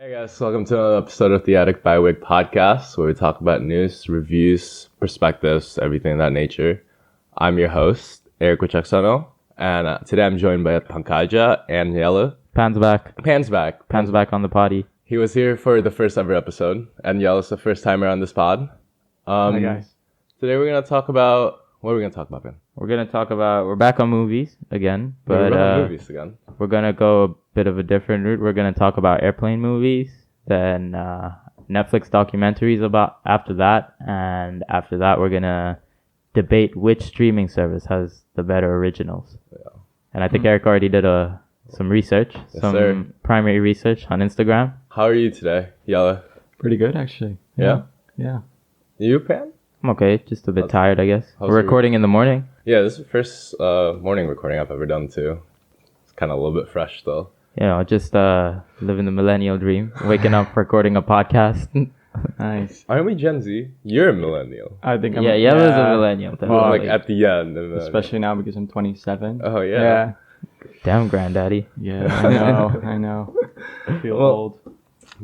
Hey guys, welcome to another episode of the Attic by Wig podcast, where we talk about news, reviews, perspectives, everything of that nature. I'm your host, Eric Wichaksono, and today I'm joined by Pankaja and Jelle. Pan's back. Pan's back. Pan's back on the potty. He was here for the first ever episode, and Jelle's the first timer on this pod. Hi guys. Today we're going to talk about... What are we going to talk about, Ben? We're back on movies again, but we're back on movies again. We're gonna go a bit of a different route. We're gonna talk about airplane movies, then Netflix documentaries after that, and after that we're gonna debate which streaming service has the better originals. Yeah. And I think Eric already did some research, Yes, primary research on Instagram. How are you today, Jelle? Pretty good, actually. Yeah? Yeah. You, Pan? I'm okay, just a bit tired, I guess. How's We're recording in the morning. Yeah, this is the first morning recording I've ever done, too. It's kind of a little bit fresh, though. Just living the millennial dream, waking up, recording a podcast. Nice. Aren't we Gen Z? You're a millennial. I think I'm... Yella's a millennial. Well, like at the end. Especially now because I'm 27. Oh, yeah. Damn, granddaddy. Yeah, I know. I feel old.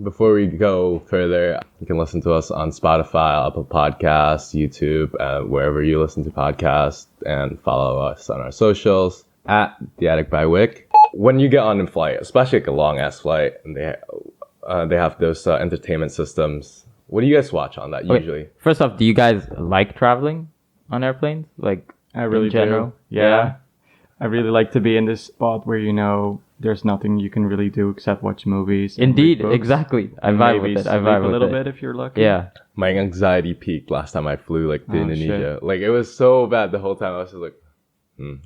Before we go further, you can listen to us on Spotify, Apple Podcasts, YouTube, wherever you listen to podcasts, and follow us on our socials at The Attic by Wick. When you get on a flight, especially like a long-ass flight, and they have those entertainment systems, what do you guys watch on that usually? First off, do you guys like traveling on airplanes? Like, I really in general? do. Yeah. I really like to be in this spot where, there's nothing you can really do except watch movies. Indeed, exactly. I vibe with it. I vibe with it. A little bit if you're lucky. Yeah. My anxiety peaked last time I flew to Indonesia. Shit. Like, it was so bad the whole time. I was just like,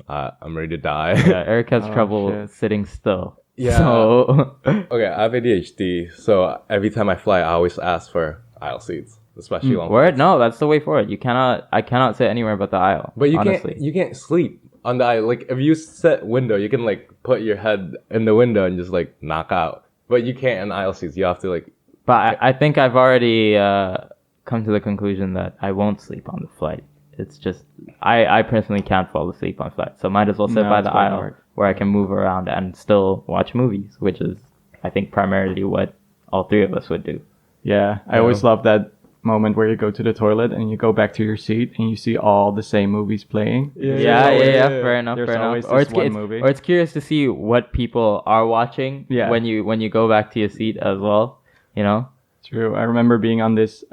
I'm ready to die. Yeah, Eric has trouble sitting still. Yeah. So okay, I have ADHD, so every time I fly, I always ask for aisle seats, especially long word? flights. No, that's the way forward. I cannot sit anywhere but the aisle. But honestly. you can't sleep on the aisle. Like, if you sit window, you can like put your head in the window and just like knock out. But you can't in aisle seats. You have to like. But I think I've already come to the conclusion that I won't sleep on the flight. It's just I personally can't fall asleep on flights, so might as well sit by the aisle where I can move around and still watch movies, which is I think primarily what all three of us would do. Yeah, I always love that moment where you go to the toilet and you go back to your seat and you see all the same movies playing. Yeah. Fair enough. Or it's curious to see what people are watching when you go back to your seat as well. True. I remember being on this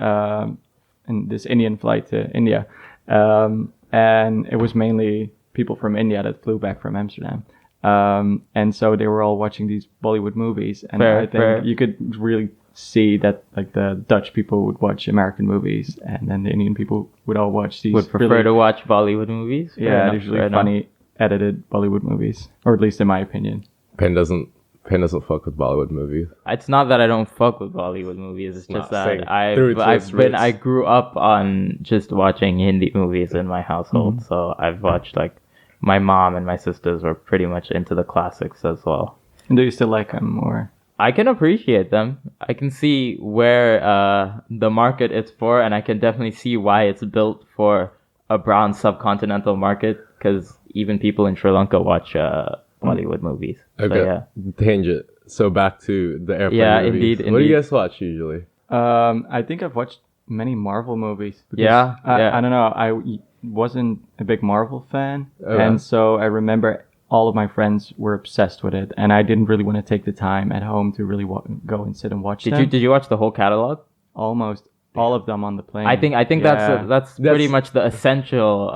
Indian flight to India. And it was mainly people from India that flew back from Amsterdam. And so they were all watching these Bollywood movies. And I think you could really see that like the Dutch people would watch American movies and then the Indian people would all watch these. Would prefer to watch Bollywood movies? Usually funny edited Bollywood movies. Or at least in my opinion. Pen doesn't fuck with Bollywood movies. It's not that I don't fuck with Bollywood movies. It's just that I grew up on just watching Hindi movies in my household. Mm-hmm. So I've watched like my mom and my sisters were pretty much into the classics as well. And do you still like them or? I can appreciate them. I can see where the market is for, and I can definitely see why it's built for a brown subcontinental market. Because even people in Sri Lanka watch Bollywood movies. Okay. Tangent. So back to the airplane movies. Indeed. What do you guys watch usually? I think I've watched many Marvel movies. I don't know. I wasn't a big Marvel fan. And so I remember all of my friends were obsessed with it. And I didn't really want to take the time at home to really go and sit and watch them. Did you watch the whole catalog? Almost. All of them on the plane. I think that's pretty much the essential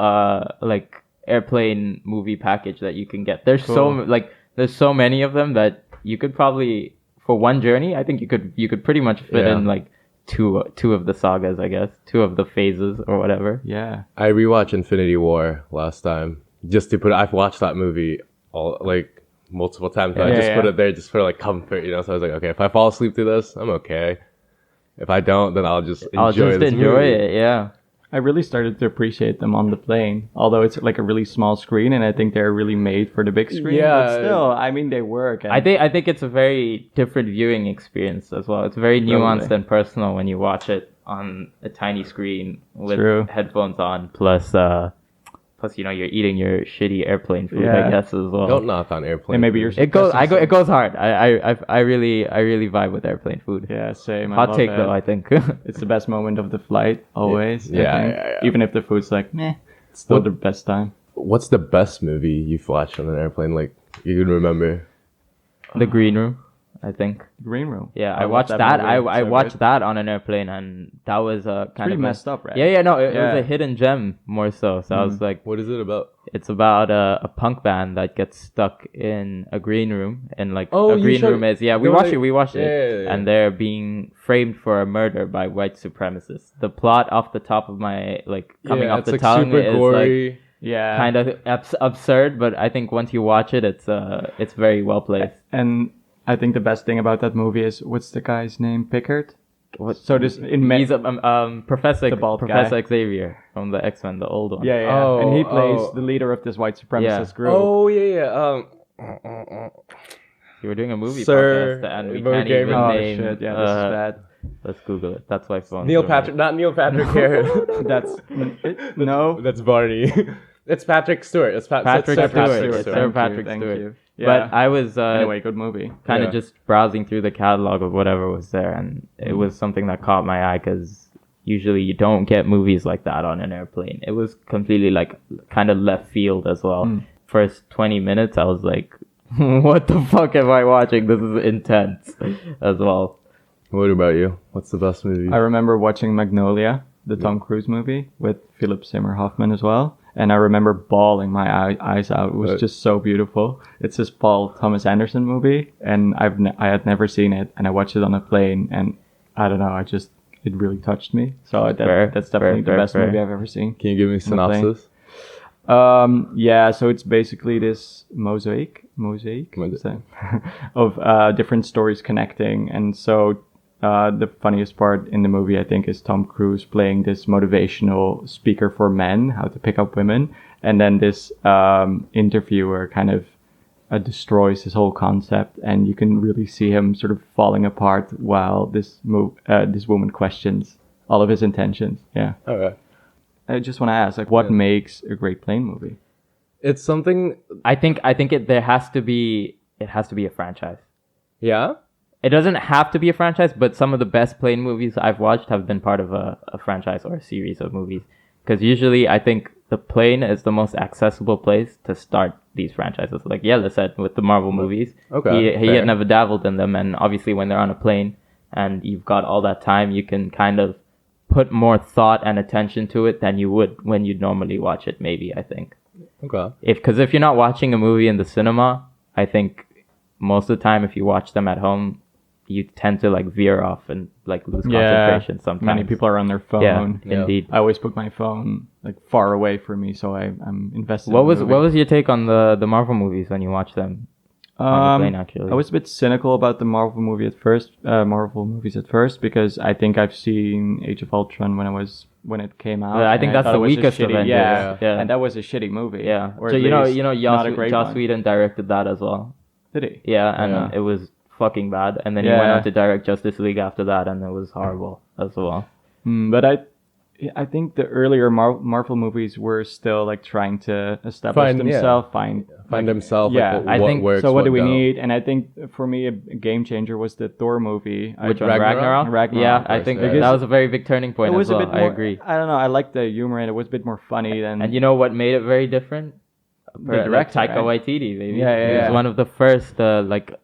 airplane movie package that you can get. There's so many of them that you could probably, for one journey, I think you could pretty much fit in like two of the sagas, I guess, two of the phases or whatever. Yeah. I rewatched Infinity War last time just to I've watched that movie all like multiple times. But I just put it there just for like comfort, So I was like, okay, if I fall asleep to this, I'm okay. If I don't, then I'll just enjoy it. Yeah. I really started to appreciate them on the plane, although it's like a really small screen, and I think they're really made for the big screen. Yeah, but still, I mean, they work. I think it's a very different viewing experience as well. It's very nuanced and personal when you watch it on a tiny screen with headphones on, plus Plus, you know, you're eating your shitty airplane food, Yeah. I guess, as well. Don't knock on airplane. And maybe food. you're It goes hard. I really vibe with airplane food. Yeah, same. I Hot love take it. though, I think. It's the best moment of the flight, always. I Yeah, think. yeah. Even if the food's like, meh, it's still What- the best time. What's the best movie you've watched on an airplane? Like you can remember? The Green Room, I think. Green Room. Yeah, I love watched that. movie. I So watched good. that on an airplane, and that was kind Pretty of messed up, right? Yeah, no, it Yeah. was a hidden gem more so. So I was like, What is it about? it's about a punk band that gets stuck in a green room, and like Oh, a you green showed- room is we no, watched like- it, we watched yeah, it, yeah, yeah. and they're being framed for a murder by white supremacists. The plot off the top of my coming off it's the like tongue super is gory. Yeah. kind of absurd, but I think once you watch it, it's very well placed. And I think the best thing about that movie is, what's the guy's name? Pickard? What? So this in He's Professor The bald Professor guy. Xavier from the X-Men, the old one. Yeah, yeah. Oh, and he plays oh. the leader of this white supremacist Yeah. group. Oh yeah. You were doing a movie Sir, podcast, and we but we can't gave even him- Oh, name. shit. Yeah, this is bad. Let's Google it. That's why phone. Neil Patrick, not Neil Patrick Harris. No. That's Barney. It's Patrick Stewart. It's Patrick Sir Stewart. Patrick It's Stewart. Sir Patrick Thank Stewart. you. But I was Anyway, good movie. kind Yeah. of just browsing through the catalog of whatever was there, and it Mm-hmm. was something that caught my eye because usually you don't get movies like that on an airplane. It was completely kind of left field as well. Mm. First 20 minutes, I was like, "What the fuck am I watching? This is intense," as well. What about you? What's the best movie? I remember watching Magnolia, the Tom Cruise movie, with Philip Seymour Hoffman as well. And I remember bawling my eyes out. It was just so beautiful. It's this Paul Thomas Anderson movie, and I had never seen it, and I watched it on a plane, and I don't know, it really touched me. So that's definitely the best movie I've ever seen. Can you give me a On a plane. synopsis? Yeah, so it's basically this mosaic of different stories connecting. And so the funniest part in the movie, I think, is Tom Cruise playing this motivational speaker for men, how to pick up women. And then this interviewer kind of destroys his whole concept. And you can really see him sort of falling apart while this woman questions all of his intentions. Yeah. Okay. I just want to ask, what makes a great plane movie? It's something. I think it has to be a franchise. Yeah. It doesn't have to be a franchise, but some of the best plane movies I've watched have been part of a franchise or a series of movies. Because usually I think the plane is the most accessible place to start these franchises. Like Jelle said with the Marvel movies. Okay, He fair. had never dabbled in them, and obviously when they're on a plane and you've got all that time, you can kind of put more thought and attention to it than you would when you'd normally watch it, maybe, I think. Okay. Because if you're not watching a movie in the cinema, I think most of the time if you watch them at home, you tend to veer off and lose concentration sometimes. Many people are on their phone. Yeah, indeed. I always put my phone far away from me, so I'm invested. What in was the movie. what was your take on the Marvel movies when you watched them on the plane? Actually, I was a bit cynical about the Marvel movies at first because I think I've seen Age of Ultron when it came out. I think and that's thought the it was a weakest shitty- Avengers. Yeah, Yeah. and that was a shitty movie. yeah. Or So at you know least not a great Joss one. Whedon directed that as well. Did he? Yeah, and Yeah. it was fucking bad. And then he went Yeah. on to direct Justice League after that, and it was horrible as well. But I think the earlier Marvel movies were still trying to establish Find- yeah. themselves, Find himself. Yeah, Like, I what think- works, So what do we don't. need? And I think for me a game changer was the Thor movie. Which one? Ragnarok? Ragnarok? Yeah, I course, think yeah. that was a very big turning point It was as well. a bit I more. agree. I don't know. I liked the humor and it was a bit more funny than. And you know what made it very different? The director, Taika right? Waititi, baby. Yeah, yeah, He was yeah. one of the first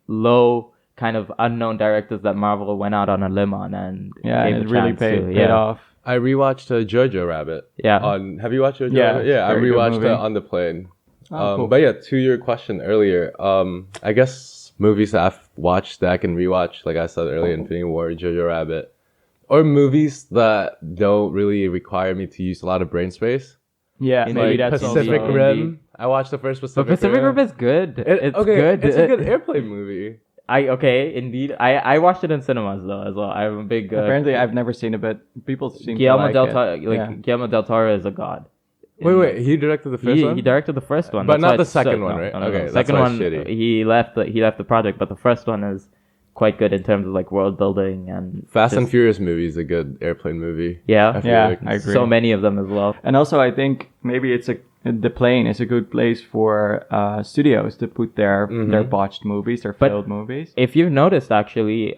low kind of unknown directors that Marvel went out on a limb on and yeah, gave and a it really chance paid, to. paid Yeah. off. I rewatched Jojo Rabbit. Yeah. Have you watched Jojo Yeah, Rabbit? Yeah, I very good rewatched movie. it on the plane. Oh, cool. But yeah, to your question earlier, I guess movies that I've watched that I can rewatch, like I said earlier, Infinity War, Jojo Rabbit, or movies that don't really require me to use a lot of brain space. Yeah, Like maybe that's Pacific also, Rim. I watched the first But Pacific Pacific Rim is good. It's good. It's a good airplane movie. Indeed. I watched it in cinemas though as well. I'm a big Apparently, I've never seen it, but people seem Guillermo to del like Toro. it. Yeah. Guillermo del Toro is a god. Wait, he directed the first one? He directed the first one, But That's not why the it's so- second one, no, right? no, no, Okay, no. that's Second why one, it's shitty. he left the project, but the first one is quite good in terms of world building and Fast and just- Furious movie is a good airplane movie. Yeah, I feel Yeah, like. I agree. so many of them as well. And also, I think maybe it's the plane is a good place for studios to put their botched movies, their But failed movies. If you've noticed, actually,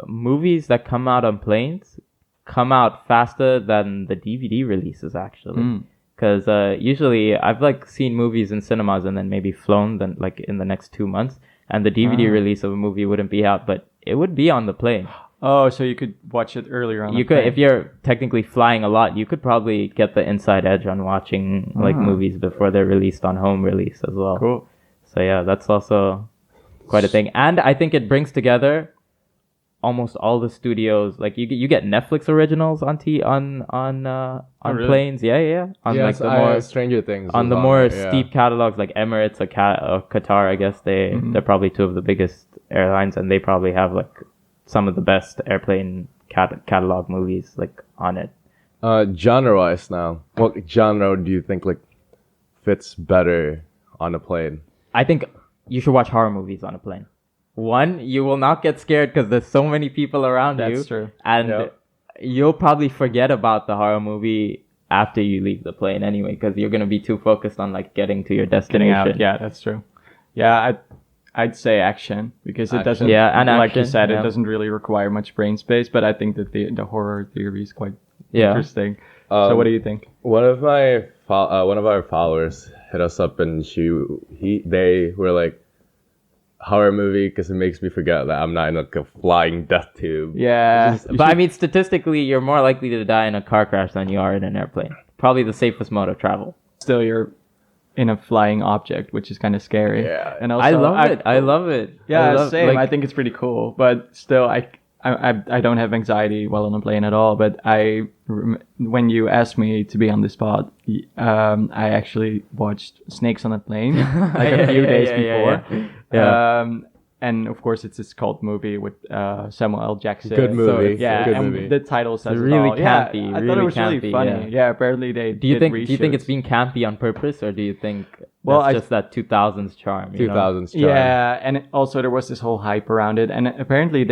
movies that come out on planes come out faster than the DVD releases, actually. Because usually I've like seen movies in cinemas and then maybe flown then like in the next 2 months, and the DVD release of a movie wouldn't be out, but it would be on the plane. Oh, so you could watch it earlier on. You could, if you're technically flying a lot, you could probably get the inside edge on watching like movies before they're released on home release as well. Cool. So yeah, that's also quite a thing, and I think it brings together almost all the studios. Like you get Netflix originals on really? planes. Yeah. On like the more Stranger Things. on was the more it, yeah. steep catalogs like Emirates or Qatar. I guess they're probably two of the biggest airlines, and they probably have like some of the best airplane catalog movies like on it. Genre-wise now, what genre do you think like fits better on a plane? I think you should watch horror movies on a plane. One, you will not get scared because there's so many people around you. That's true. And you'll probably forget about the horror movie after you leave the plane anyway, because you're going to be too focused on like getting to your destination. Getting out. Yeah, that's true. Yeah, I'd say action because it doesn't. Yeah, and like action, you said, yeah. it doesn't really require much brain space. But I think that the horror theory is quite Yeah. interesting. So what do you think? One of our followers hit us up, and they were like, horror movie because it makes me forget that I'm not in like a flying death tube. Yeah, But I mean, statistically, you're more likely to die in a car crash than you are in an airplane. Probably the safest mode of travel. still you're in a flying object, which is kind of scary. Yeah. and also I love it. Yeah, same. like- I think it's pretty cool, but still, I don't have anxiety while on a plane at all. But when you asked me to be on the spot, I actually watched Snakes on a Plane like a few days before. Yeah. And of course, it's this cult movie with Samuel L. Jackson. Good movie. Yeah, Good and movie. the title says It's it really all. campy, Yeah, I thought really it was really campy, funny. yeah. Apparently they Do you did think it's reshoots. being campy on purpose, or do you think Well, that's I- just that 2000s charm? You know? 2000s charm. Yeah, and also there was this whole hype around it, and apparently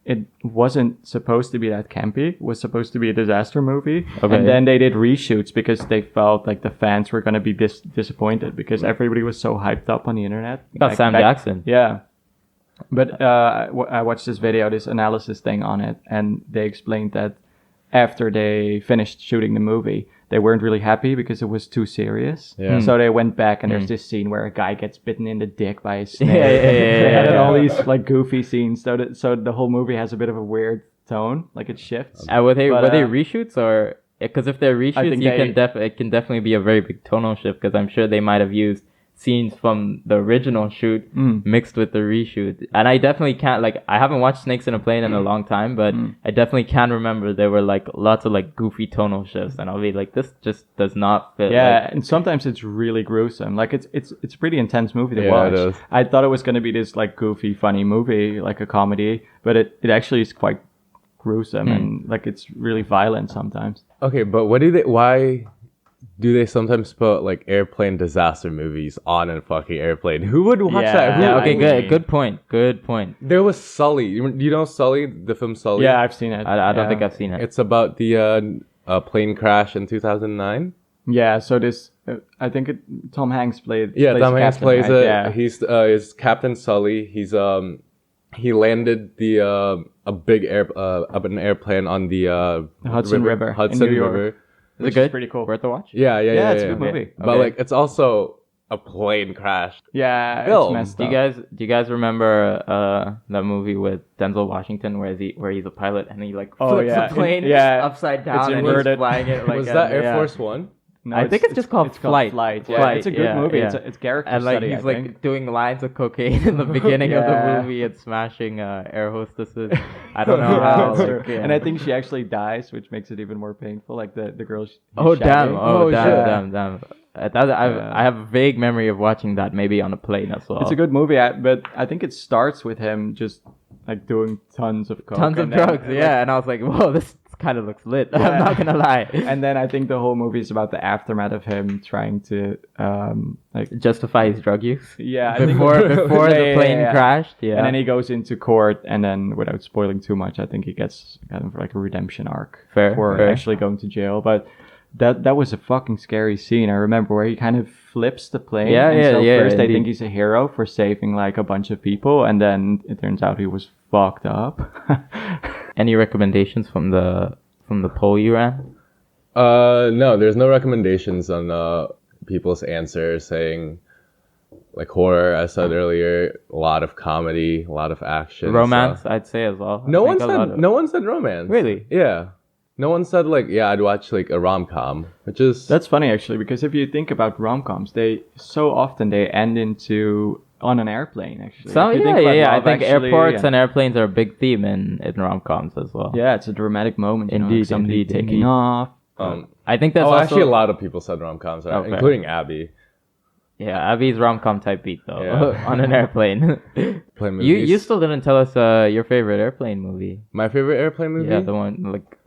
it wasn't supposed to be that campy. It was supposed to be a disaster movie, Okay. and then they did reshoots because they felt like the fans were going to be disappointed because everybody was so hyped up on the internet. Got Sam Jackson. Yeah. But I watched this video, this analysis thing on it, and they explained that after they finished shooting the movie, they weren't really happy because it was too serious. Yeah. So they went back, and there's this scene where a guy gets bitten in the dick by a snake. Yeah. They added yeah. all these like goofy scenes, so the whole movie has a bit of a weird tone, like it shifts. Were they But, reshoots, or because if they're reshoots, think it can definitely be a very big tonal shift, because I'm sure they might have used scenes from the original shoot mixed with the reshoot. And I definitely can't, like, I haven't watched Snakes in a Plane in a long time, but I definitely can remember there were like lots of like goofy tonal shifts, and I'll be like, this just does not fit. Yeah, like- and sometimes it's really gruesome. Like it's a pretty intense movie to Yeah, watch. it is. I thought it was going to be this like goofy, funny movie, like a comedy, but it actually is quite gruesome and like it's really violent sometimes. Okay, but why do they sometimes put like airplane disaster movies on a fucking airplane? Who would watch Yeah. that? Who, yeah, okay, I mean- good point. There was Sully. You know Sully, the film Sully? Yeah, I've seen it. I don't Yeah. think I've seen it. It's about the plane crash in 2009. Yeah, so this I think Tom Hanks plays Tom the Hanks captain, plays right? it. Yeah. He's is Captain Sully. He's he landed a big an airplane on the Hudson River in Hudson New York. River. Is which it good? is pretty cool. Worth a watch? Yeah, Yeah, it's a good movie. But Okay. like, it's also a plane crash. Yeah, Film. it's messed Do up. you guys remember that movie with Denzel Washington where he's a pilot and he like Oh, flips yeah. a plane Yeah. upside down It's and he's inverted. flying it like Was that Air yeah. Force One? No, I think it's just called Flight. Flight. Yeah, Flight, it's a good yeah, movie. yeah. It's character And like study. he's I like think. doing lines of cocaine in the beginning of the Yeah. movie and smashing air hostesses. I don't know how. That's like, true. yeah. And I think she actually dies, which makes it even more painful. Like the girl. He's Oh damn! shagging. Oh shit. damn! I have a vague memory of watching that maybe on a plane as well. It's a good movie, but I think it starts with him just like doing tons of coke. Tons of and then, drugs, yeah. And I was like, whoa, this kind of looks lit. I'm Yeah. not gonna lie. And then I think the whole movie is about the aftermath of him trying to like Justify his drug use. yeah I think- Before Yeah, the plane yeah. crashed, yeah. And then he goes into court, and then without spoiling too much, I think he gets kind of like a redemption arc Fair, for fair. actually going to jail. But that was a fucking scary scene. I remember where he kind of flips the plane. Yeah, and yeah, so yeah, first they indeed. think he's a hero for saving like a bunch of people, and then it turns out he was fucked up. Any recommendations from the poll you ran? No, there's no recommendations on people's answers saying like horror. I said earlier, a lot of comedy, a lot of action, Romance, so. I'd say as well. No I one think a lot said of- no one said romance. Really? Yeah. No one said like, yeah, I'd watch like a rom-com, which is That's funny actually, because if you think about rom-coms, they so often they end into on an airplane. Actually, So If you yeah, think yeah, about yeah. I Love think Actually airports and airplanes are a big theme in rom-coms as well. yeah, it's a dramatic moment. You know, like Indeed, somebody indeed, taking indeed. off. I think that's oh, also actually, a lot of people said rom-coms, Oh, fair. including Abby. Yeah, Abby's rom-com type beat though Yeah. on an airplane. Play you movies. still didn't tell us your favorite airplane movie. My favorite airplane movie. Yeah, the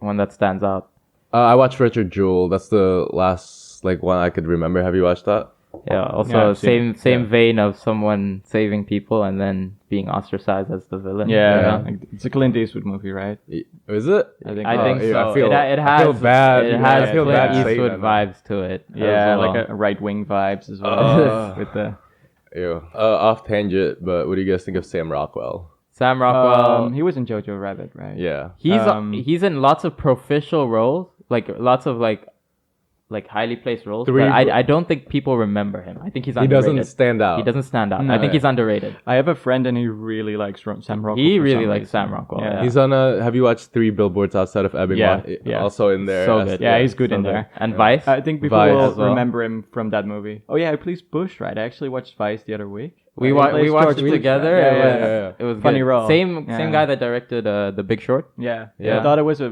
one that stands out. I watched Richard Jewell. That's the last like one I could remember. Have you watched that? Yeah, also Yeah, I've seen same Yeah. vein of someone saving people and then being ostracized as the villain. Yeah, like, it's a Clint Eastwood movie, right? Is it? I think. I so. think yeah, so. I feel- it I has feel bad. It Yeah, has I feel Clint bad saying Eastwood that now. vibes to it. Yeah, as well. like a right-wing vibes as well. With the Ew. Off tangent, but what do you guys think of Sam Rockwell? Sam Rockwell. he was in Jojo Rabbit, right? Yeah. He's in lots of proficial roles, like lots of like highly placed roles. Three- But I don't think people remember him. I think he's He underrated. doesn't stand out. He doesn't stand out. No. I think he's underrated. I have a friend and he really likes Sam Rockwell. He for really some likes reason. Sam Rockwell. Yeah. He's on a. Have you watched 3 Billboards Outside of Ebbing? Yeah, Wa- yeah. Also in there. So as- good. Yeah, he's good So in good. there. And Vice. I think people Vice will as well. remember him from that movie. Oh yeah, he plays Bush, right? I actually watched Vice the other week. We He watched plays it George Bush, together. right? It Yeah, was, yeah, It was Funny good. role. Same Yeah. guy that directed The Big Short. yeah. Yeah. I thought it was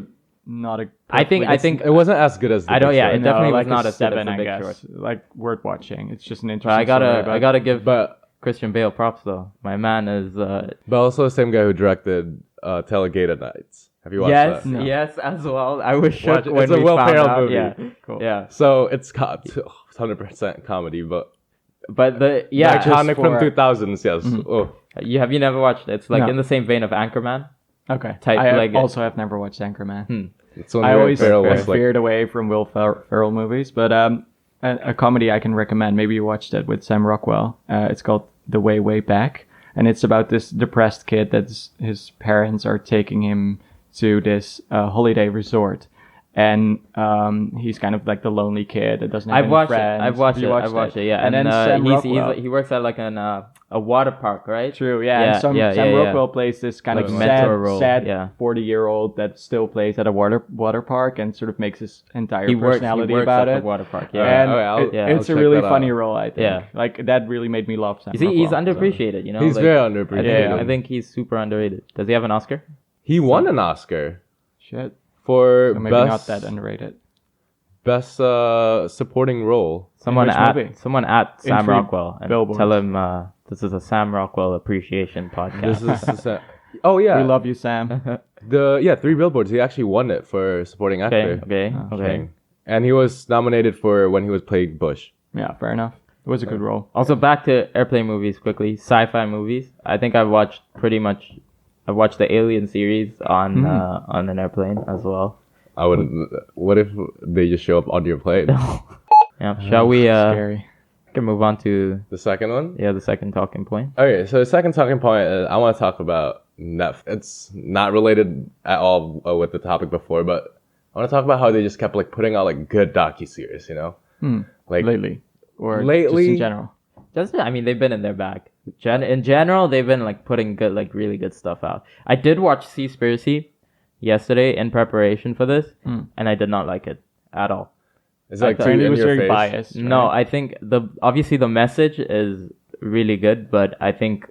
not a. I think It wasn't as good as. The I don't. Big Yeah, Short. it definitely like was not a as good as 7, The I Big guess. Short. Like worth watching. It's just an But interesting. I gotta give But Christian Bale props though. My man is. but also the same guy who directed Telegata Nights. Have you watched Yes, that? No. yes, as well. I was Watch shocked it. when It's a we Will found Ferrell out. movie. Yeah, Cool. yeah. So it's 100% comedy, but But the the yeah, iconic for- from 2000s. Yes. Oh, have you never watched it? It's like No. in the same vein of Anchorman. Okay. Type I like- also have never watched Anchorman. it's when I Will always Ferrell was like. veered away from Will Ferrell movies, but a comedy I can recommend. Maybe you watched it with Sam Rockwell. It's called The Way Back, and it's about this depressed kid that's his parents are taking him to this holiday resort, and he's kind of like the lonely kid that doesn't have I've any watched friends. it. I've watched You it. I've watched it. Yeah, and then Sam Rockwell. he works at like a water park, right? True, yeah. And Sam Rockwell plays this kind Like of mentor role, sad yeah. 40-year-old that still plays at a water park and sort of makes his entire He works personality at about the it. water park. Yeah. Yeah. And Okay, yeah, it's I'll a check really that funny out. role, I think. Yeah. Like that really made me love Sam You see, Rockwell. he's underappreciated. You know, He's like, very I underappreciated. think he's super underrated. Does he have an Oscar? He won an Oscar Shit. for So maybe not best that underrated. best supporting role. Someone which at movie? Sam Three Rockwell and Billboards. tell him this is a Sam Rockwell appreciation podcast. This is oh yeah, We love you, Sam. 3 Billboards. He actually won it for supporting actor. okay. Thing. And he was nominated for when he was playing Bush. Yeah, fair enough. It was a good role. Also, back to airplane movies quickly. Sci-fi movies. I think I've watched the Alien series on an airplane as well. I would. What if they just show up on your plane? Yeah. Shall we Scary. can move on to The second one. the second talking point? Okay, so the second talking point is I want to talk about Netflix. It's not related at all with the topic before, but I want to talk about how they just kept like putting out like good docuseries, you know? Like Lately. Or Lately- just in general. I mean, they've been in their bag. In general, they've been like putting good, like really good stuff out. I did watch Seaspiracy yesterday in preparation for this, and I did not like it at all. it's like too Apparently in it was your very face. biased. Right? No, I think obviously the message is really good, but I think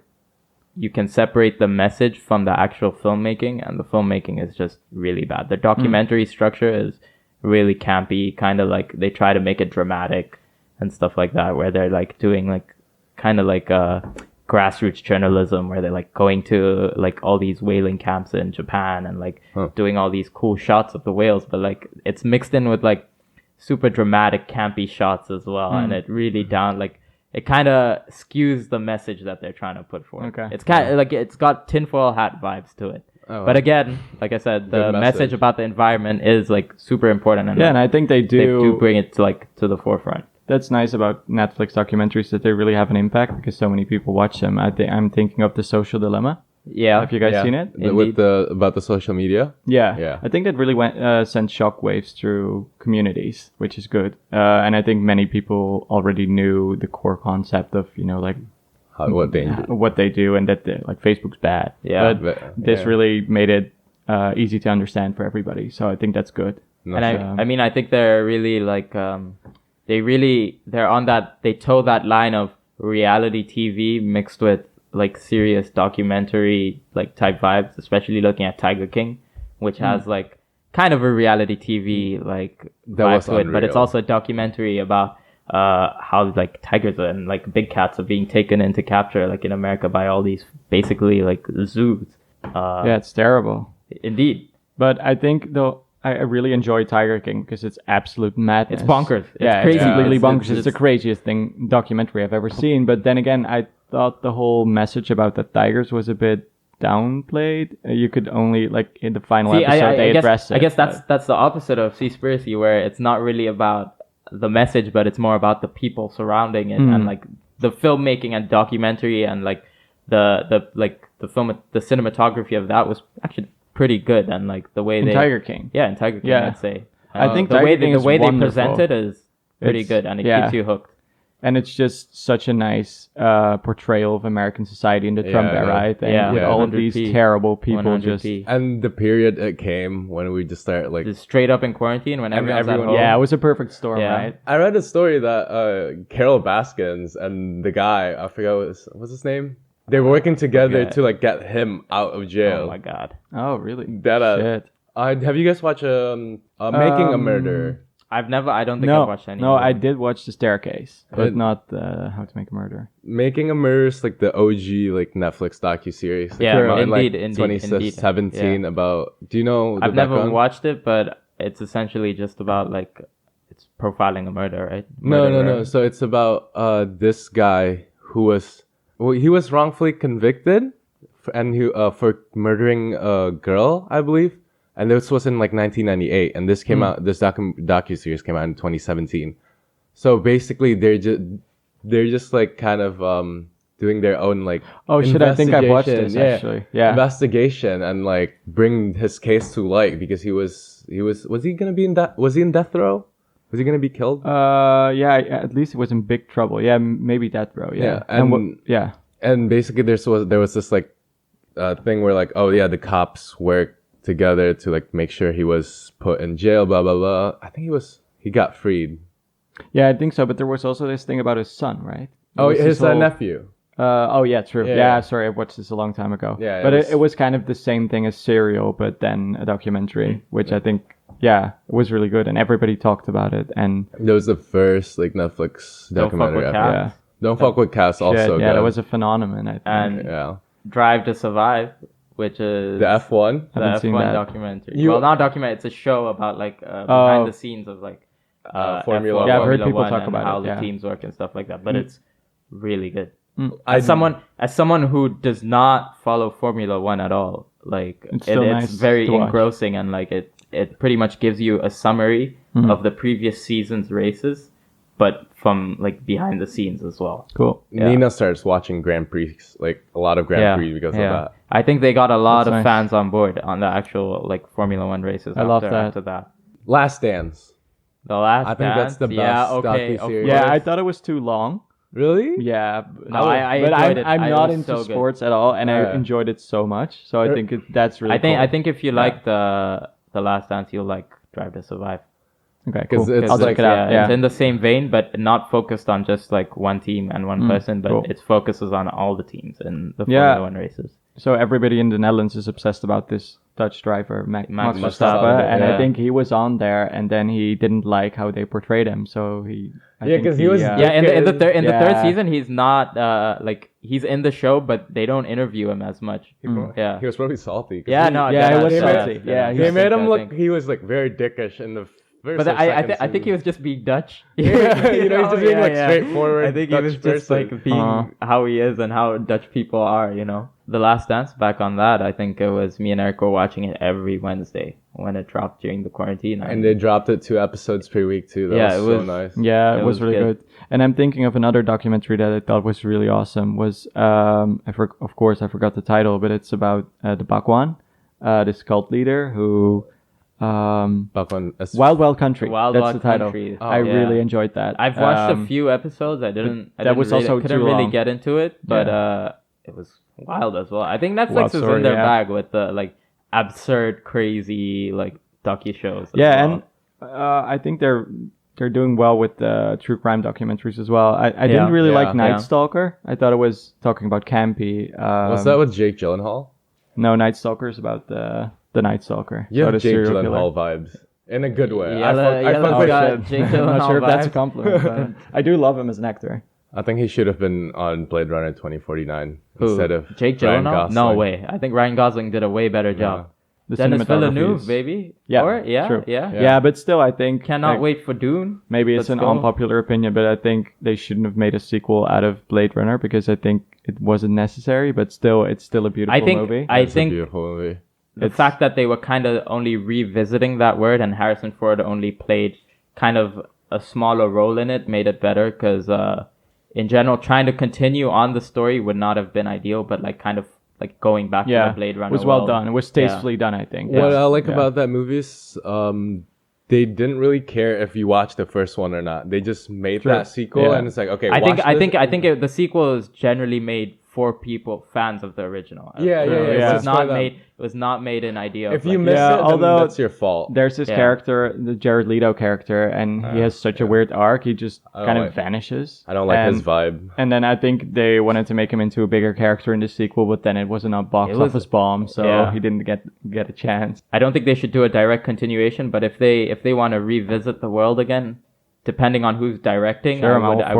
you can separate the message from the actual filmmaking, and the filmmaking is just really bad. The documentary structure is really campy, kind of like they try to make it dramatic and stuff like that, where they're like doing like kind of like grassroots journalism, where they're like going to like all these whaling camps in Japan and like doing all these cool shots of the whales, but like it's mixed in with like super dramatic campy shots as well, and it really it kind of skews the message that they're trying to put forth. Okay. It's kind of like it's got tinfoil hat vibes to it. Oh, But wow. again, like I said, the Good message message. about the environment is like super important, and Yeah, and I think they they do do. bring it to the forefront. That's nice about Netflix documentaries, that they really have an impact because so many people watch them. I'm thinking of The Social Dilemma. Yeah, Have you guys seen it? With about the social media? Yeah, Yeah. I think that really sent shockwaves through communities, which is good. And I think many people already knew the core concept of like What danger? what they do, and that like Facebook's bad. Yeah. but this really made it easy to understand for everybody. So I think that's good. And I mean, I think they're really like they're on that, they toe that line of reality TV mixed with like serious documentary like type vibes, especially looking at Tiger King, which has like kind of a reality TV like That vibe was to it, but it's unreal. also a documentary about how like tigers and like big cats are being taken into capture like in America by all these basically like zoos. Yeah, it's terrible. Indeed. But I think though I really enjoy Tiger King because it's absolute madness. It's bonkers. It's yeah, crazy. It's completely It's- bonkers. it's- It's the craziest documentary I've ever seen. But then again, I thought the whole message about the tigers was a bit downplayed. You could only like in the final See, episode they address it. I guess but- that's the opposite of Seaspiracy, where it's not really about the message, but it's more about the people surrounding it and like the filmmaking and documentary and like the cinematography of that was actually pretty good, and like the way in they Tiger King. in Tiger King, Yeah. I'd say. I think the Tiger way King the is way they wonderful. present it is pretty It's- good, and it yeah. keeps you hooked. And it's just such a nice portrayal of American society in the Trump Yeah, era, I think. yeah, with all of 100p, these terrible people just... 100p. And the period it came when we just started like. Just straight up in quarantine when everyone's at everyone- home. Yeah, it was a perfect storm, Yeah. right? I read a story that Carol Baskins and the guy, I forgot what's his name. They were working together Okay. to like get him out of jail. Oh my god. Oh, really? That Shit. have you guys watched Making a Murder? I don't think No, I've watched any. no, of them. I did watch The Staircase, but It- not How to Make a Murder. Making a Murder is like the OG like Netflix docuseries. Yeah, Came out in, indeed, like, indeed, 2017 about. Do you know? The I've never background? watched it, but it's essentially just about like it's profiling a murder, right? No. Murderer. So it's about this guy who was he was wrongfully convicted, and he for murdering a girl, I believe. And this was in like 1998, and this came out. This docuseries came out in 2017. So basically, they're just like kind of doing their own like. Oh shit! I think I've watched this investigation. actually. Yeah. Investigation and like bring his case to light because was he gonna be in that? Was he in death row? Was he gonna be killed? Yeah. At least it was in big trouble. Yeah, maybe Death Row. Yeah. Yeah, and- yeah. And basically, there was this like thing where like, oh yeah, the cops worked together to like make sure he was put in jail, blah blah blah. I think he got freed. Yeah, I think so. But there was also this thing about his son, right? There Oh, was his this whole- nephew. Oh yeah, true. Yeah. Yeah, sorry, I watched this a long time ago. Yeah, but it was- it was kind of the same thing as Serial, but then a documentary, which I think, yeah, it was really good, and everybody talked about it. And That was the first like Netflix Don't Fuck documentary. with I think. Cats. yeah, Don't fuck with cats. Also, Shit, yeah, good. that was a phenomenon. I think. And yeah. Drive to Survive, which is The F1. the Haven't seen F1 that. documentary. You- Well, not documentary. It's a show about like behind the scenes of like Formula F1, Yeah, I've heard Formula people 1 talk and about how it, the yeah. teams work and stuff like that. But it's really good. I- As someone who does not follow Formula 1 at all, like It's still it's nice very to watch. engrossing, and like it pretty much gives you a summary of the previous season's races, but from like behind the scenes as well. Cool. Yeah. Nina starts watching Grand Prix, like a lot of Grand Prix because of that. I think they got a lot That's of nice. fans on board on the actual like Formula 1 races. I love that. After that. Last Dance. The last I think that's Dance? the Yeah, best okay, of docuseries. Yeah, course. I thought it was too long. Really? Yeah, No, I but enjoyed it. I'm It not was into so good. sports at all, and I Yeah. enjoyed it so much. So I think that's really. I cool. think if you like the Last Dance, you'll like Drive to Survive. Okay, 'Cause cool. it's I'll like- check it out. Yeah. It's in the same vein, but not focused on just like one team and one person, but cool. it focuses on all the teams in the Yeah. Formula 1 races. So everybody in the Netherlands is obsessed about this Dutch driver, Max Max Verstappen, Verstappen, and yeah. I think he was on there, and then he didn't like how they portrayed him, so he. I Yeah, think 'cause he was- Yeah, in the third Yeah. season, he's not like he's in the show, but they don't interview him as much. Yeah, He was probably salty. 'cause yeah, he- no, Yeah, that- he was that- salty. that- Yeah, that- he They was made I him look. think. He was like very dickish in the first. But or I second think he season. was just being Dutch. Yeah, you know, he's just being like straightforward. I think he Dutch was just person. like being how he is and how Dutch people are, you know. The Last Dance, back on that, I think it was me and Eric were watching it every Wednesday when it dropped during the quarantine. And they dropped it 2 episodes per week too. That was so nice. Yeah, it was really good. And I'm thinking of another documentary that I thought was really awesome. Was of course I forgot the title, but it's about the Bakwan, this cult leader who. Bakwan, Wild Wild Country. Wild That's Wild the title. Country. I really enjoyed that. I've watched a few episodes. I couldn't really get into it, but it was wild as well. I think Netflix is in their bag with the like absurd, crazy like docu shows. And I think they're doing well with the true crime documentaries as well. I didn't really like Night Stalker. I thought it was talking about campy. Was that with Jake Gyllenhaal? No, Night Stalker is about the Night Stalker. You have Jake Gyllenhaal vibes. In a good way. I'm not sure if that's a compliment, but I do love him as an actor. I think he should have been on Blade Runner 2049 instead of Jake Gyllenhaal. No way. I think Ryan Gosling did a way better job. Dennis Villeneuve, baby. Yeah, true. Yeah, but still, I think cannot wait for Dune. Maybe it's an unpopular opinion, but I think they shouldn't have made a sequel out of Blade Runner because I think it wasn't necessary. But still, it's still a beautiful movie. I think a beautiful movie. The fact that they were kind of only revisiting that word and Harrison Ford only played kind of a smaller role in it made it better because in general, trying to continue on the story would not have been ideal, but like kind of like going back to the Blade Runner. It was well done. It was tastefully done, I think. What I like about that movie is they didn't really care if you watched the first one or not. They just made that sequel, and it's like, okay. I think the sequel is generally made for people fans of the original. It was not made an idea. If you miss it, although that's your fault. There's this character, the Jared Leto character, and he has such a weird arc. He just kind of vanishes. I don't like his vibe. And then I think they wanted to make him into a bigger character in the sequel, but then it wasn't a box office bomb, so he didn't get a chance. I don't think they should do a direct continuation, but if they want to revisit the world again, depending on who's directing, I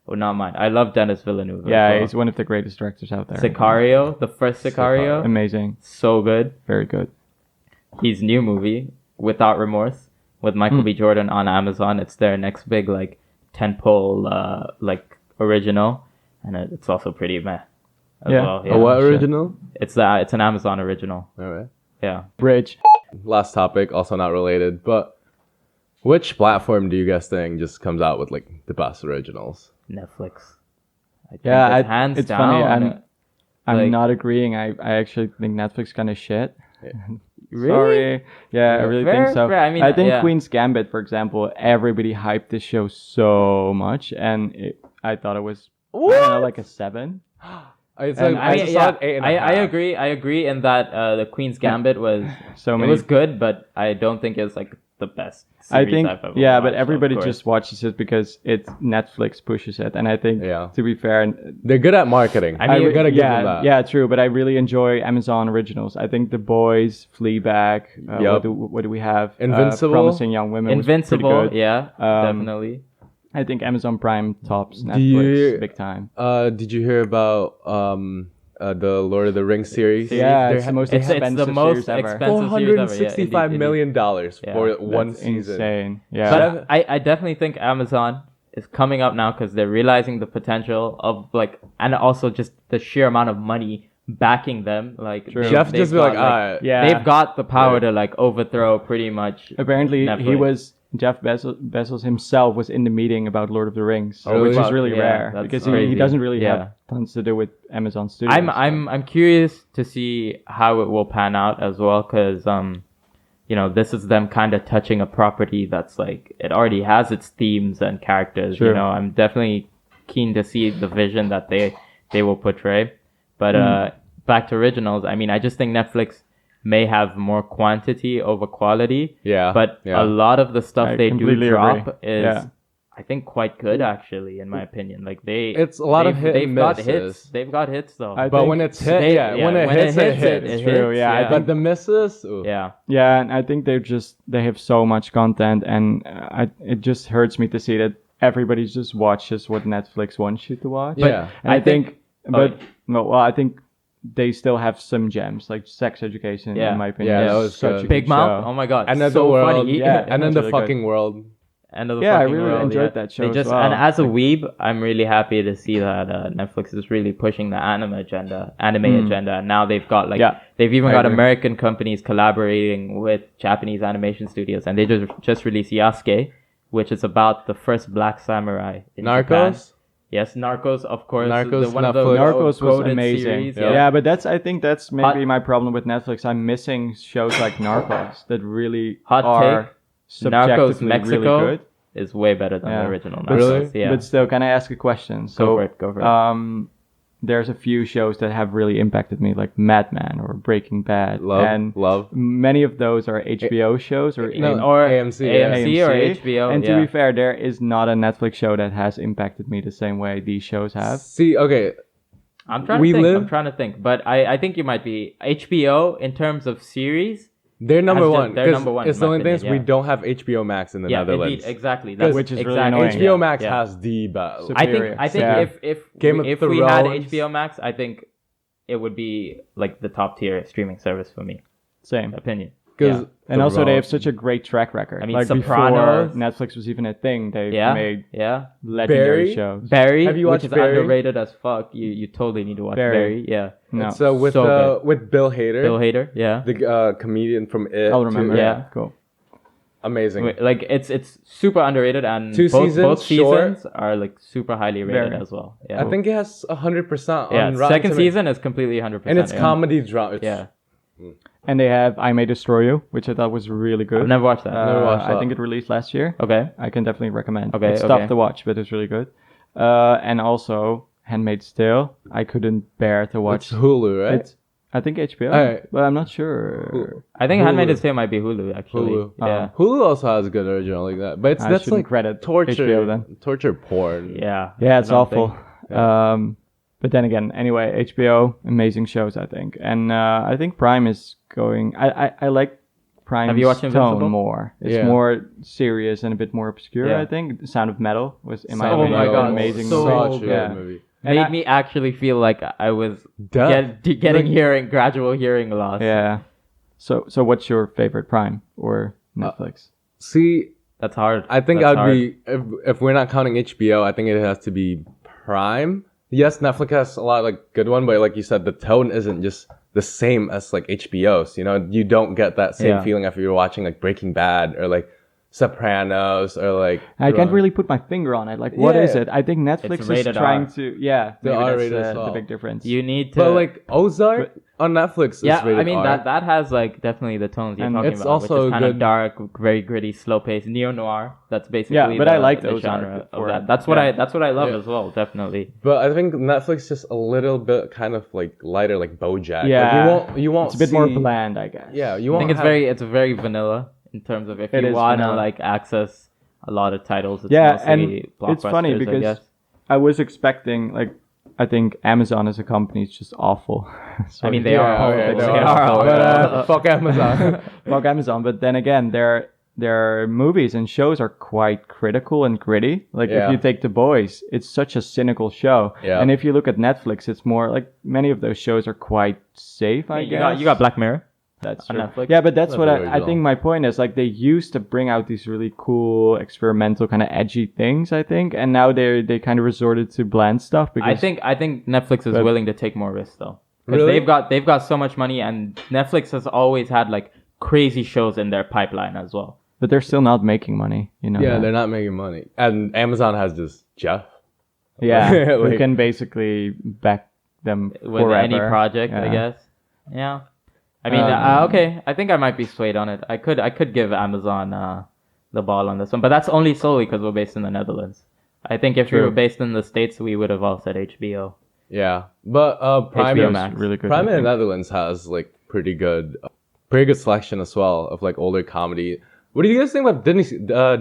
would not mind. I love Dennis Villeneuve. Yeah, he's one of the greatest directors out there. Sicario, the first Sicario. Amazing. So good. Very good. His new movie, Without Remorse, with Michael B. Jordan on Amazon. It's their next big, like, tentpole, like, original. And it's also pretty meh as well. Yeah, what original? It's an Amazon original. All right. Yeah. Bridge. Last topic, also not related, but which platform do you guys think just comes out with, like, the best originals? Netflix. It's down. Funny. I'm not agreeing. I actually think Netflix kind of shit. Yeah. Really? Sorry. Yeah, I really think so. Fair. I think Queen's Gambit, for example, everybody hyped this show so much, and I thought it was like a 7. I agree. I agree in that the Queen's Gambit was it was good, but I don't think it was like the best series I've ever watched, but everybody just watches it because it's Netflix pushes it, and I think to be fair, they're good at marketing. I mean, you gotta give them that. Yeah, true. But I really enjoy Amazon originals. I think The Boys, Fleabag. What do we have? Invincible, Promising Young Women. Invincible, was pretty good. Yeah, definitely. I think Amazon Prime tops Netflix big time. Did you hear about the Lord of the Rings series? Yeah, it's the most expensive series ever. $465 million for one season. Insane. Yeah. But I definitely think Amazon is coming up now because they're realizing the potential of and also just the sheer amount of money backing them. Like Jeff just be like, they've got the power to like overthrow pretty much. Apparently, Netflix. Jeff Bezos himself was in the meeting about Lord of the Rings, which is really rare because he doesn't really have tons to do with Amazon Studios. I'm curious to see how it will pan out as well because this is them kind of touching a property that's like it already has its themes and characters. True. I'm definitely keen to see the vision that they will portray. But back to originals, I mean, I just think Netflix may have more quantity over quality. Yeah. But a lot of the stuff they do drop is, I think, quite good actually, in my opinion. Like it's a lot of hit and misses. They've got hits though. But when it's hit, when it hits, it's true. Yeah. But the misses, yeah, and I think they have so much content, and it just hurts me to see that everybody just watches what Netflix wants you to watch. Yeah. And I think they still have some gems like Sex Education, in my opinion. Yeah, that was such a Big Mouth. Oh my god, and then so the world, funny. and then the fucking world. End of the Yeah, I fucking really world. enjoyed that show They as just well. and as a weeb, I'm really happy to see that Netflix is really pushing the anime agenda, and now they've got they've even got agree. American companies collaborating with Japanese animation studios, and they just released Yasuke, which is about the first black samurai in Japan. Narcos. Yes, Narcos, of course. Narcos, One of the Netflix. Narcos was quoted amazing. series, Yeah, but I think that's maybe Hot- my problem with Netflix. I'm missing shows like Narcos that really Hot are take, subjectively Narcos Mexico really good. is way better than Yeah. the original But, Narcos. Yeah. but still, can I ask a question? So, Go for it. there's a few shows that have really impacted me, like Mad Men or Breaking Bad, and Love. many of those are HBO shows or or AMC, AMC or HBO. And to yeah. be fair, there is not a Netflix show that has impacted me the same way these shows have. See, okay, I'm trying to think, but I think you might be HBO in terms of series. they're number one. They're number one, It's in the my only thing is opinion, we don't have HBO Max in the Yeah, Netherlands. indeed, exactly. Which is really exactly, annoying. HBO Max yeah. has the best. Superior. I think Yeah. if Game of if we had Thrones. HBO Max, I think it would be like the top tier streaming service for me. Same. Opinion. Because Yeah. And also, they have such a great track record. I mean, like Sopranos. before Netflix was even a thing, they Yeah. made Yeah. legendary Barry? shows. Barry, Have you which watched is Barry? underrated as fuck. You totally need to watch Barry. Barry. Yeah. No, It's with So with Bill Hader, Bill Hader. Yeah. the comedian from It. I'll remember. too. Yeah. Cool. Amazing. Like it's super underrated, and Two both seasons, seasons are like super highly rated Very. as well. Yeah. I think it has 100% Yeah. on Rotten Second Tomatoes. season is completely 100%. and it's yeah. comedy drama. Yeah. And they have I May Destroy You, which I thought was really good. I've never watched that. Never watched I that. think it released last year. Okay. I can definitely recommend. Okay, It's okay. tough to watch, but it's really good. And also Handmaid's Tale. I couldn't bear to watch. It's Hulu, right? It's I think HBO, Alright. but I'm not sure. I think Hulu. Handmaid's Tale might be Hulu actually. Hulu. Yeah. Hulu also has a good original like that, but I that's shouldn't like credit torture, HBO then. torture porn. Yeah. Yeah, it's I don't awful. think- But then again, anyway, HBO, amazing shows, I think. And I think Prime is going... I like Prime's Have you watched tone Invincible? more. It's Yeah. more serious and a bit more obscure, Yeah. I think. The Sound of Metal was, in my Sound of opinion, my Metal God, an amazing so movie. such a good. good movie. And Made I- me actually feel like I was Death. getting gradual hearing loss. Yeah. So what's your favorite Prime or Netflix? See, That's hard. I think That's I'd be if we're not counting HBO, I think it has to be Prime. Yes, Netflix has a lot of like good one, but like you said, the tone isn't just the same as like HBO's. You know, you don't get that same Yeah. feeling after you're watching like Breaking Bad or like Sopranos or like. I can't really put my finger on it. Like, what is Yeah. it? I think Netflix is rated trying R. to... Yeah, The maybe R-rated as that's well. the big difference. You need to. But like Ozark on Netflix is yeah, rated I mean R. that has like definitely the tones you're And talking it's about, which also is kind of good- dark, very gritty, slow paced, neo noir. That's basically Yeah, but I like the those genre for of that. it. That's what I love Yeah. as well. Definitely. But I think Netflix just a little bit kind of like lighter, like BoJack. Yeah. Like, you won't. It's a bit more see- bland, I guess. Yeah, you I won't. think it's have- very vanilla in terms of if It you is want to vanilla. like access a lot of titles. It's Yeah, mostly and it's funny blockbusters, I because guess. I was expecting, like, I think Amazon as a company is just awful. I mean, they Yeah, are. okay, awful. they They are. are. But, awful. fuck Amazon. Fuck Amazon. But then again, their movies and shows are quite critical and gritty. Like, Yeah. if you take The Boys, it's such a cynical show. Yeah. And if you look at Netflix, it's more like many of those shows are quite safe, I guess. you got Black Mirror. That's on true. Netflix. Yeah, but that's That's what I original. think my point is. Like, they used to bring out these really cool, experimental, kind of edgy things, I think. And now they kind of resorted to bland stuff because... I think Netflix is But- willing to take more risks though, because Really? they've got so much money, and Netflix has always had like crazy shows in their pipeline as well. But they're still not making money, you know. Yeah, that. they're not making money, and Amazon has this Jeff. Yeah, Like- we can basically back them With forever. any project, I Yeah. guess. Yeah. I mean, okay. I think I might be swayed on it. I could give Amazon the ball on this one, but that's only solely because we're based in the Netherlands. I think if we True. were based in the States, we would have all said HBO. Yeah, but Prime HBO is Max. really good. Prime I in the think. Netherlands has like pretty good selection as well of like older comedy. What do you guys think about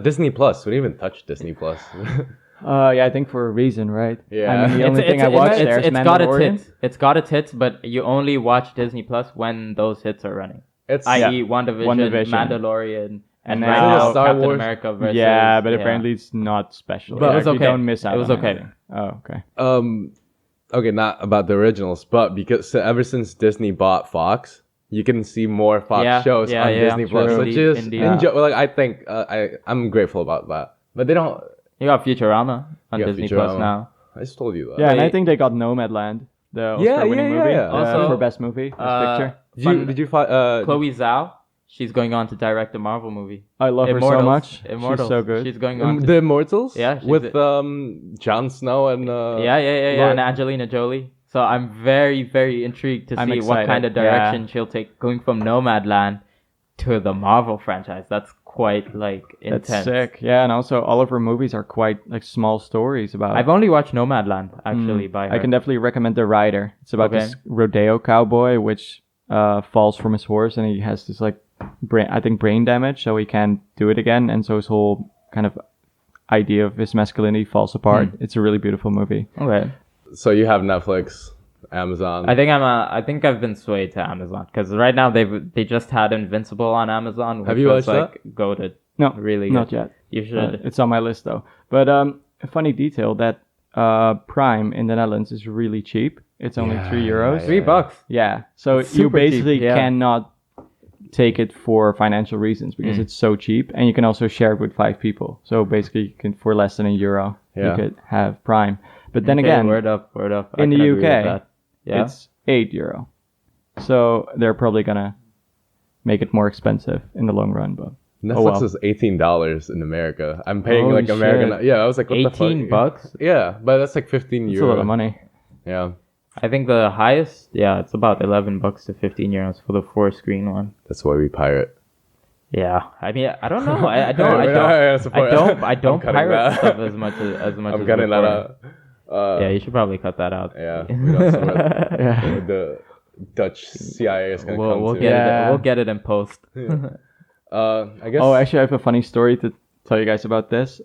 Disney Plus? We didn't even touch Disney Plus. Yeah, I think for a reason, right? Yeah. I mean, the only thing I watched there is it's got its Mandalorian. hits. It's got its hits, but you only watch Disney Plus when those hits are running. It's I.e., WandaVision, WandaVision. Mandalorian, and now now Star Captain Wars. America versus... Yeah, but apparently it's not special. But Like, it was you okay. don't miss out It was on okay. anything. Oh, okay. okay, not about the originals, but because ever since Disney bought Fox, you can see more Fox Yeah, shows yeah, on yeah, Disney true. Plus, which is Indeed. like I think I'm grateful about that. But they don't. You got Futurama on You got Disney Plus Futurama. now. I just told you that. Yeah, and I Wait. think they got Nomadland, the Yeah, Oscar-winning yeah, movie, yeah. Also, for best movie, best picture. Did you find Chloe Zhao, she's going on to direct a Marvel movie. I love her so Immortals. much. Immortals. She's so good. She's going on to The Immortals? Yeah, she's with Jon Snow and yeah, Lord- and Angelina Jolie. So I'm very, very intrigued to I'm see what excited, kind of direction she'll take, going from Nomadland to the Marvel franchise. That's quite like intense. That's sick. Yeah, and also all of her movies are quite like small stories about. I've only watched Nomadland actually by her. I can definitely recommend The Rider. It's about Okay. this rodeo cowboy which falls from his horse and he has this like brain damage, so he can't do it again, and so his whole kind of idea of his masculinity falls apart. It's a really beautiful movie. Okay. So you have Netflix, Amazon. I think I've been swayed to Amazon because right now they just had Invincible on Amazon. Which Have you was watched like goated. No, Really not good. yet. You should. It's on my list though. But a funny detail that Prime in the Netherlands is really cheap. It's only Yeah, €3. yeah, $3. Yeah, so It's you super cheap, basically yeah. cannot take it for financial reasons because it's so cheap, and you can also share it with 5 people. So basically, you can for less than €1, you Yeah. could have Prime. But then Okay, again, word up. I in the can agree with UK, that. Yeah. it's €8. So they're probably gonna make it more expensive in the long run. But Netflix is $18 in America. I'm paying Holy like American. shit. Yeah, I was like, what the fuck? $18. Yeah, but that's like 15 it's euros. a lot of money. Yeah, I think the highest, it's about $11 to €15 for the 4-screen one. that's why we pirate. Yeah, I mean, I don't know. I Yeah, don't I'm cutting pirate that. stuff as much as I'm as cutting that before. out. Yeah, you should probably cut that out. Yeah, we don't support Yeah. the Dutch CIA is gonna come We'll to. get Yeah. we'll get it in post. I guess. Oh, actually, I have a funny story to tell you guys about this.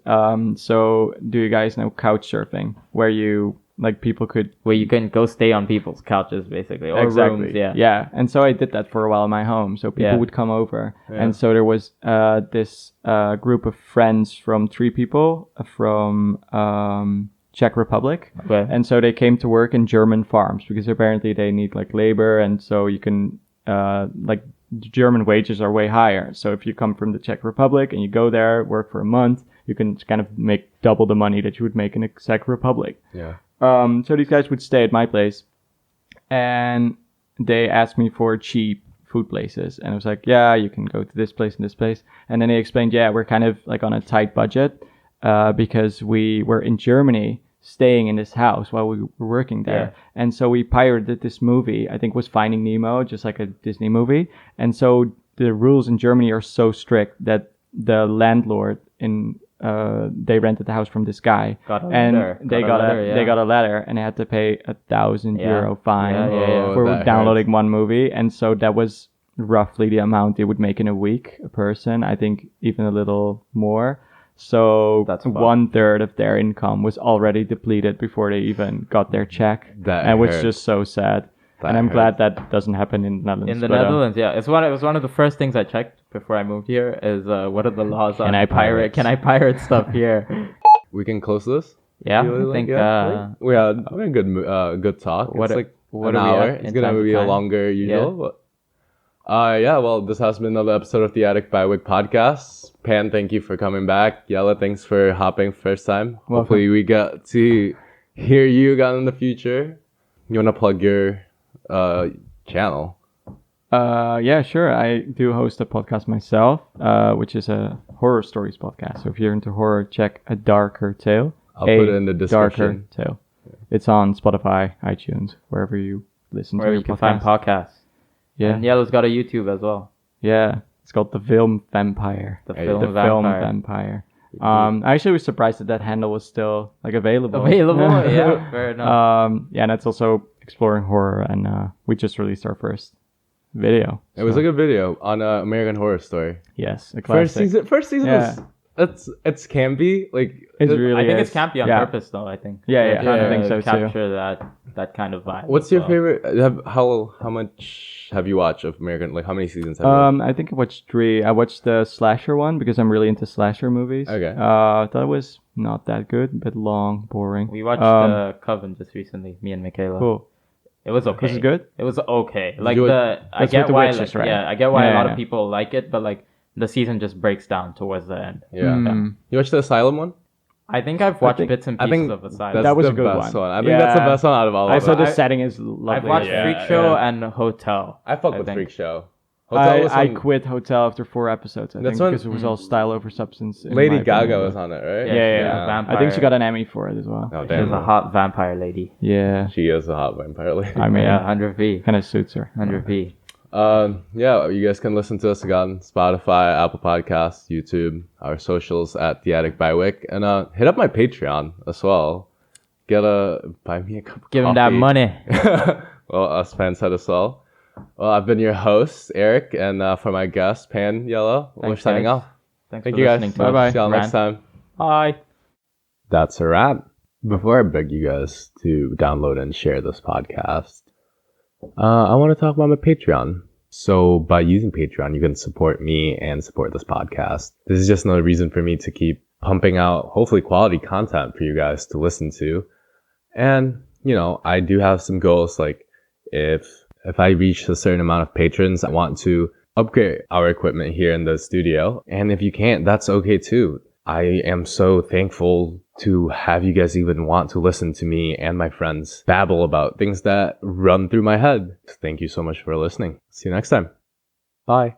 So do you guys know couch surfing, where you like people could Where you can go stay on people's couches, basically, or rooms. Yeah. Yeah, and so I did that for a while in my home. So people Yeah. would come over, and so there was this group of friends from 3 people from Czech Republic, Okay. and so they came to work in German farms because apparently they need like labor, and so you can like German wages are way higher. So if you come from the Czech Republic and you go there, work for a month, you can kind of make double the money that you would make in the Czech Republic. Yeah. So these guys would stay at my place, and they asked me for cheap food places, and I was like, yeah, you can go to this place and this place. And then they explained, yeah, we're kind of like on a tight budget because we were in Germany staying in this house while we were working there. And so we pirated this movie, I think was Finding Nemo, just like a Disney movie. And so the rules in Germany are so strict that the landlord they rented the house from this guy, Got a and letter. they got a letter, and they had to pay €1,000 fine Yeah. for that downloading one movie, and so that was roughly the amount they would make in a week a person. I think even a little more. So That's fucked. 1/3 of their income was already depleted before they even got their check, That and which is hurts. just so sad. That and I'm hurts. glad that doesn't happen in the Netherlands. In the but, Netherlands, it was one of the first things I checked before I moved here. Is what are the laws on I pirate? Can I pirate stuff here? We can close this. Yeah, You really I like- think. we had a good talk. What It's are- like what an are we hour. at It's in gonna time to be a time? longer usual. But, well, this has been another episode of the Attic by Wick podcast. Pan, thank you for coming back. Yella, thanks for hopping first time. Welcome. Hopefully we get to hear you again in the future. You wanna plug your channel? Yeah, sure. I do host a podcast myself, which is a horror stories podcast. So if you're into horror, check A Darker Tale. I'll put it in the Darker description. Tale. It's on Spotify, iTunes, wherever you listen Where to you your can podcast. find podcasts. Yeah, And Yellow's got a YouTube as well. yeah. It's called The Film Vampire. The Hey, film The Film vampire. Vampire. I actually was surprised that handle was still like available. Available, yeah, fair enough. Yeah, and it's also exploring horror, and we just released our first video. It was a good video on American Horror Story. Yes, a classic. First season Yeah. was it's campy. Like It's really I think is. it's campy on Yeah. purpose, though. I think. Yeah, They're yeah, trying I to think so, too. capture that kind of vibe. What's as your well. favorite? How much have you watched of American? Like how many seasons have you watched? I think I watched 3. I watched the slasher one because I'm really into slasher movies. Okay. That was not that good, a bit long, boring. We watched Coven just recently. Me and Michaela. Cool. It was okay. Was it good? It was okay. Like you- I That's get with the why. witches, right? Yeah, I get why Yeah, a lot yeah. of people like it, but like the season just breaks down towards the end. Yeah. Mm. You watched the Asylum one? I think I've watched think- bits and I pieces think of Asylum. That's That was the a good best one. one. I think that's the Yeah. best one out of all I of saw them. the setting is lovely. I've watched Yeah, Freak Show yeah. and Hotel. I fuck with think. Freak Show. Hotel was I when quit Hotel after 4 episodes. I That's think when- because it was all style over substance. in Lady my Gaga opinion. was on it, right? Yeah, Yeah, she's yeah. a vampire. I think she got an Emmy for it as well. Oh, She's damn. a hot vampire lady. Yeah, She is a hot vampire lady. I mean, Yeah, 100p. kind of suits her. 100p. Yeah, you guys can listen to us on Spotify, Apple Podcasts, YouTube, our socials at The Attic by Wick, and hit up my Patreon as well. Buy me a cup of Give him that coffee. money. Well, us fans had as well. Well, I've been your host, Eric, and for my guest, Pan Yellow, we're Thanks, signing guys. off. Thanks Thank for you listening guys. to us. Bye-bye. See y'all next Rant. time. Bye. That's a wrap. Before I beg you guys to download and share this podcast, I want to talk about my Patreon. So by using Patreon, you can support me and support this podcast. This is just another reason for me to keep pumping out, hopefully, quality content for you guys to listen to. And, I do have some goals. Like if I reach a certain amount of patrons, I want to upgrade our equipment here in the studio. And if you can't, that's okay too. I am so thankful to have you guys even want to listen to me and my friends babble about things that run through my head. Thank you so much for listening. See you next time. Bye.